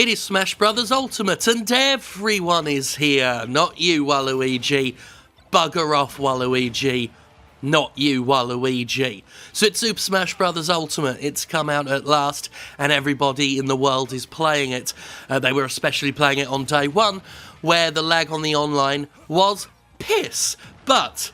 It is Smash Brothers Ultimate, and everyone is here. Not you, Waluigi. Bugger off, Waluigi. Not you, Waluigi. So it's Super Smash Brothers Ultimate. It's come out at last, and everybody in the world is playing it. They were especially playing it on day one, where the lag on the online was piss. But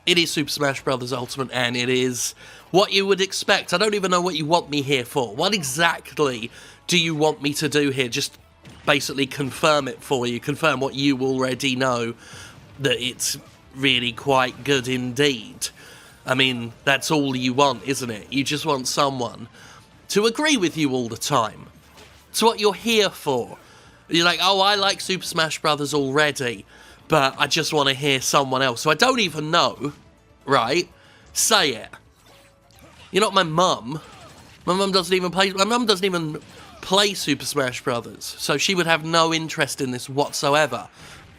it is Super Smash Brothers Ultimate, and it is what you would expect. I don't even know what you want me here for. What exactly do you want me to do here? Just basically confirm it for you. Confirm what you already know, that it's really quite good indeed. I mean, that's all you want, isn't it? You just want someone to agree with you all the time. It's what you're here for. You're like, oh, I like Super Smash Brothers already, but I just want to hear someone else. So I don't even know, right? Say it. You're not my mum. My mum doesn't even play Super Smash Brothers, so she would have no interest in this whatsoever,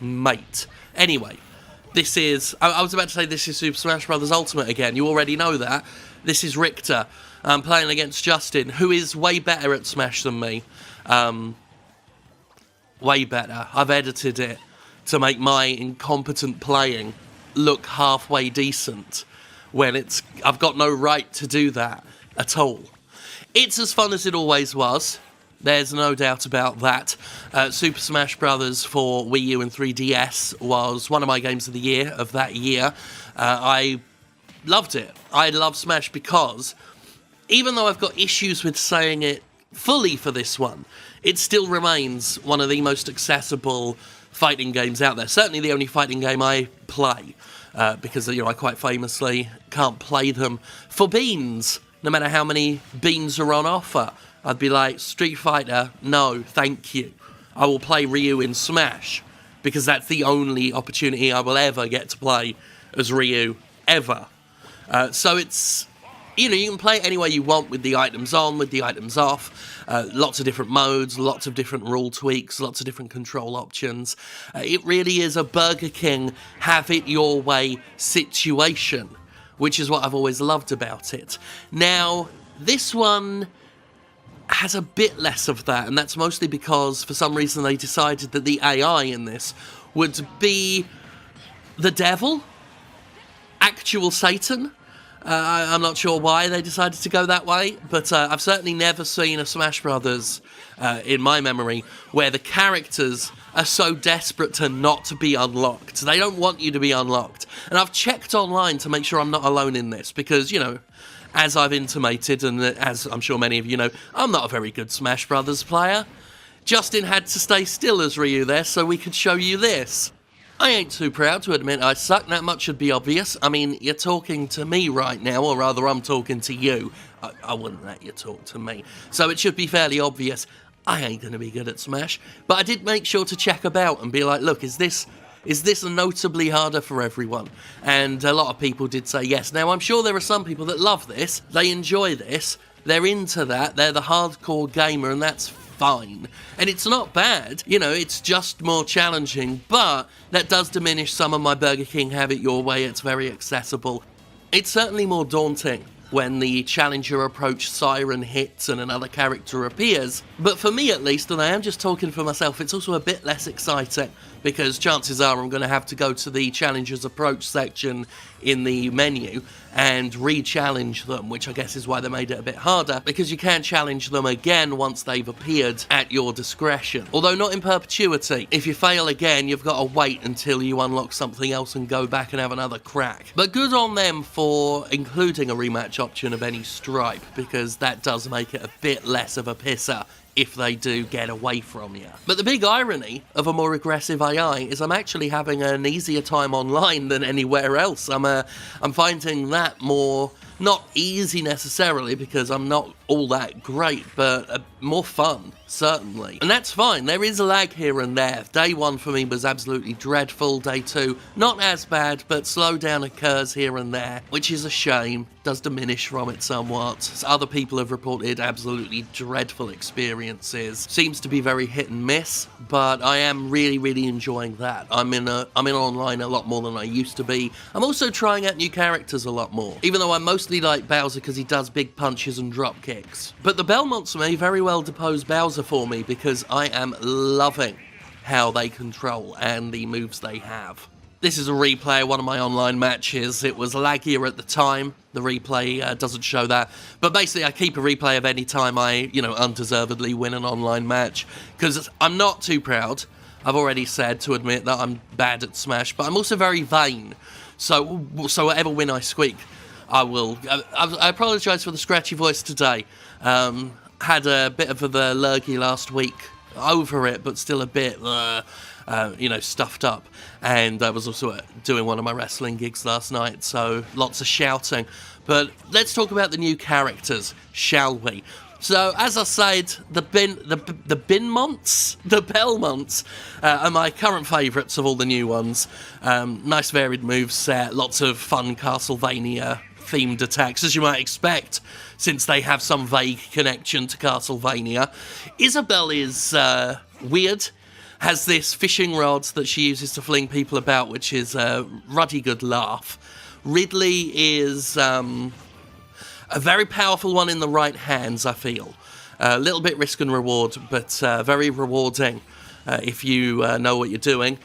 mate. Anyway, this is... I was about to say this is Super Smash Brothers Ultimate again. You already know that. This is Richter. I'm playing against Justin, who is way better at Smash than me. Way better. I've edited it to make my incompetent playing look halfway decent, when I've got no right to do that at all. It's as fun as it always was. There's no doubt about that. Super Smash Bros. For Wii U and 3DS was one of my games of the year of that year. I loved it. I love Smash because, even though I've got issues with saying it fully for this one, it still remains one of the most accessible fighting games out there. Certainly the only fighting game I play, because I quite famously can't play them for beans. No matter how many beans are on offer, I'd be like, Street Fighter, no, thank you. I will play Ryu in Smash, because that's the only opportunity I will ever get to play as Ryu, ever. So it's, you can play it any way you want, with the items on, with the items off, lots of different modes, lots of different rule tweaks, lots of different control options. It really is a Burger King, have it your way situation, which is what I've always loved about it. Now, this one has a bit less of that, and that's mostly because, for some reason, they decided that the AI in this would be the devil, actual Satan. I'm not sure why they decided to go that way, but I've certainly never seen a Smash Brothers, in my memory, where the characters are so desperate to not to be unlocked. They don't want you to be unlocked. And I've checked online to make sure I'm not alone in this, because, as I've intimated, and as I'm sure many of you know, I'm not a very good Smash Brothers player. Justin had to stay still as Ryu there so we could show you this. I ain't too proud to admit I suck, that much should be obvious. I mean, you're talking to me right now, or rather I'm talking to you. I wouldn't let you talk to me. So it should be fairly obvious I ain't going to be good at Smash. But I did make sure to check about and be like, look, is this notably harder for everyone? And a lot of people did say yes. Now, I'm sure there are some people that love this, they enjoy this, they're into that, they're the hardcore gamer, and that's fine. And it's not bad, it's just more challenging, but that does diminish some of my Burger King have it your way. It's very accessible. It's certainly more daunting when the challenger approach siren hits and another character appears, but for me at least, and I am just talking for myself, it's also a bit less exciting, because chances are I'm going to have to go to the challenger's approach section in the menu and re-challenge them, which I guess is why they made it a bit harder, because you can challenge them again once they've appeared at your discretion. Although not in perpetuity. If you fail again, you've got to wait until you unlock something else and go back and have another crack. But good on them for including a rematch option of any stripe, because that does make it a bit less of a pisser if they do get away from you. But the big irony of a more aggressive AI is I'm actually having an easier time online than anywhere else. I'm finding that more, not easy necessarily, because I'm not all that great, but more fun, certainly. And that's fine, there is a lag here and there. Day one for me was absolutely dreadful, day two, not as bad, but slowdown occurs here and there, which is a shame, does diminish from it somewhat. Other people have reported absolutely dreadful experiences. Seems to be very hit and miss, but I am really, really enjoying that. I'm in online a lot more than I used to be. I'm also trying out new characters a lot more. Even though I'm mostly mostly like Bowser because he does big punches and drop kicks. But the Belmonts may very well depose Bowser for me because I am loving how they control and the moves they have. This is a replay of one of my online matches. It was laggier at the time. The replay doesn't show that. But basically, I keep a replay of any time I, undeservedly win an online match. Because I'm not too proud, I've already said, to admit that I'm bad at Smash. But I'm also very vain. So whatever win I squeak, I will. I apologise for the scratchy voice today. Had a bit of the lurgy last week. Over it, but still a bit, stuffed up. And I was also doing one of my wrestling gigs last night, so lots of shouting. But let's talk about the new characters, shall we? So, as I said, the Belmonts are my current favourites of all the new ones. Nice varied moveset, lots of fun Castlevania-themed attacks, as you might expect, since they have some vague connection to Castlevania. Isabelle is weird, has this fishing rod that she uses to fling people about, which is a ruddy good laugh. Ridley is a very powerful one in the right hands, I feel. A little bit risk and reward, but very rewarding if you know what you're doing.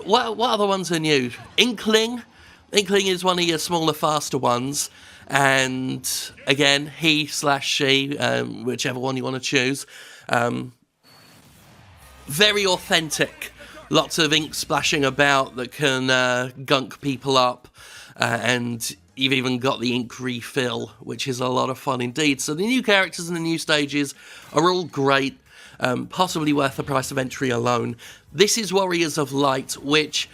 What other ones are new? Inkling. Inkling is one of your smaller, faster ones. And again, he/she, whichever one you want to choose. Very authentic. Lots of ink splashing about that can gunk people up. And you've even got the ink refill, which is a lot of fun indeed. So the new characters and the new stages are all great. Possibly worth the price of entry alone. This is Warriors of Light, which,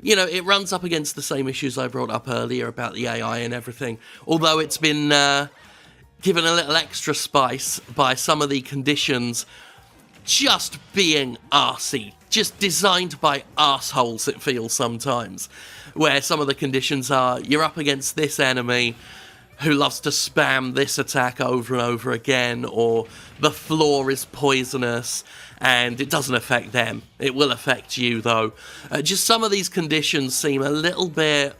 it runs up against the same issues I brought up earlier about the AI and everything. Although it's been given a little extra spice by some of the conditions just being arsey. Just designed by arseholes, it feels sometimes. Where some of the conditions are, you're up against this enemy who loves to spam this attack over and over again, or the floor is poisonous, and it doesn't affect them. It will affect you, though. Just some of these conditions seem a little bit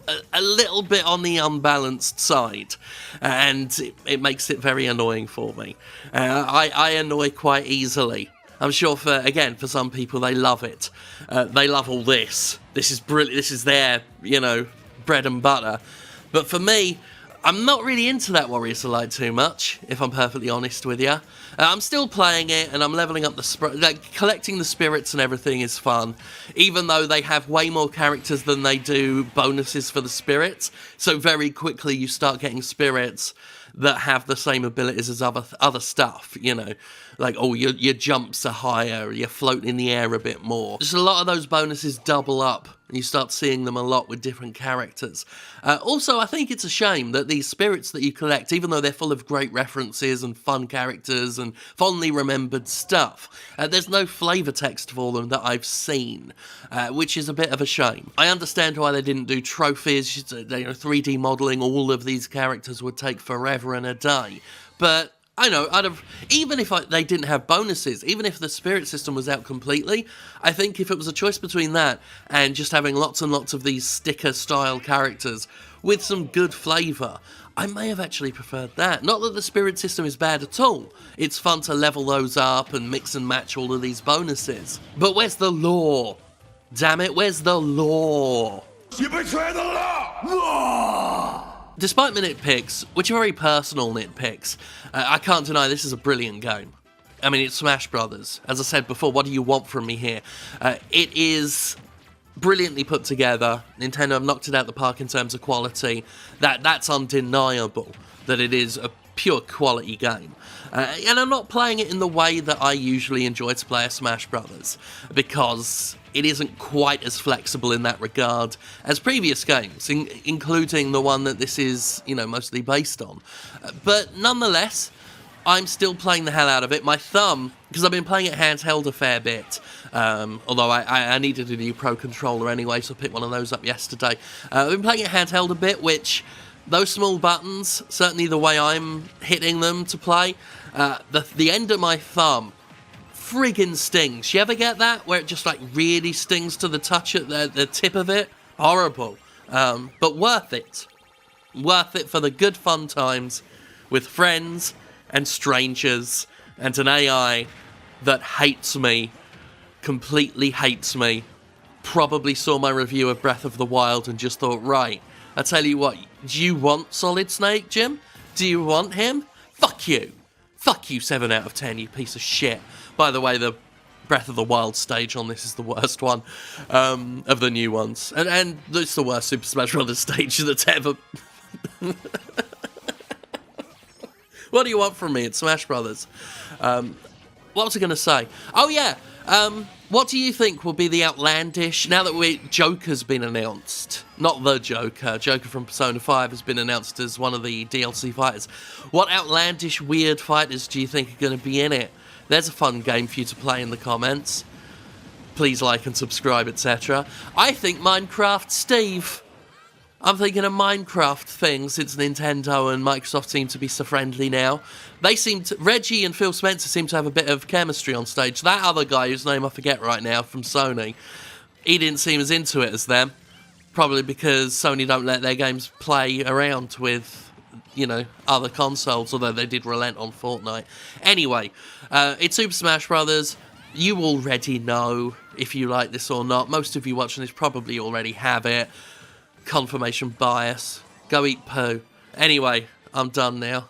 on the unbalanced side, and it makes it very annoying for me. I annoy quite easily. I'm sure for some people, they love it. They love all this. This is brilliant. This is their, bread and butter. But for me, I'm not really into that Warriors of Light too much, if I'm perfectly honest with you. I'm still playing it, and I'm leveling up collecting the spirits and everything is fun, even though they have way more characters than they do bonuses for the spirits. So very quickly you start getting spirits that have the same abilities as other stuff, like, your jumps are higher, you're floating in the air a bit more. Just a lot of those bonuses double up, and you start seeing them a lot with different characters. Also, I think it's a shame that these spirits that you collect, even though they're full of great references and fun characters and fondly remembered stuff, there's no flavour text for them that I've seen, which is a bit of a shame. I understand why they didn't do trophies, 3D modelling all of these characters would take forever and a day, but I know, even if they didn't have bonuses, even if the spirit system was out completely, I think if it was a choice between that and just having lots and lots of these sticker-style characters with some good flavour, I may have actually preferred that. Not that the spirit system is bad at all. It's fun to level those up and mix and match all of these bonuses. But where's the lore? Damn it, where's the lore? You betray the law! Despite my nitpicks, which are very personal nitpicks, I can't deny this is a brilliant game. I mean, it's Smash Brothers. As I said before, what do you want from me here? It is brilliantly put together. Nintendo have knocked it out the park in terms of quality. That's undeniable, that it is a pure quality game. And I'm not playing it in the way that I usually enjoy to play a Smash Brothers, because it isn't quite as flexible in that regard as previous games, including the one that this is, mostly based on. But nonetheless, I'm still playing the hell out of it. My thumb, because I've been playing it handheld a fair bit, although I needed a new Pro Controller anyway, so I picked one of those up yesterday. I've been playing it handheld a bit, which, those small buttons, certainly the way I'm hitting them to play, the end of my thumb friggin' stings. You ever get that? Where it just really stings to the touch at the tip of it? Horrible. But worth it. Worth it for the good fun times with friends and strangers and an AI that hates me, completely hates me. Probably saw my review of Breath of the Wild and just thought, right, I tell you what, do you want Solid Snake, Jim? Do you want him? Fuck you. Fuck you, 7 out of 10, you piece of shit. By the way, the Breath of the Wild stage on this is the worst one of the new ones. And it's the worst Super Smash Bros. Stage that's ever... What do you want from me? It's Smash Brothers. What was I going to say? Oh, yeah. What do you think will be the outlandish... Now that Joker's been announced. Not the Joker. Joker from Persona 5 has been announced as one of the DLC fighters. What outlandish, weird fighters do you think are going to be in it? There's a fun game for you to play in the comments. Please like and subscribe, etc. I think Minecraft Steve. I'm thinking a Minecraft thing since Nintendo and Microsoft seem to be so friendly now. Reggie and Phil Spencer seem to have a bit of chemistry on stage. That other guy, whose name I forget right now, from Sony, he didn't seem as into it as them. Probably because Sony don't let their games play around with, other consoles, although they did relent on Fortnite. Anyway, it's Super Smash Brothers. You already know if you like this or not. Most of you watching this probably already have it. Confirmation bias. Go eat poo. Anyway, I'm done now.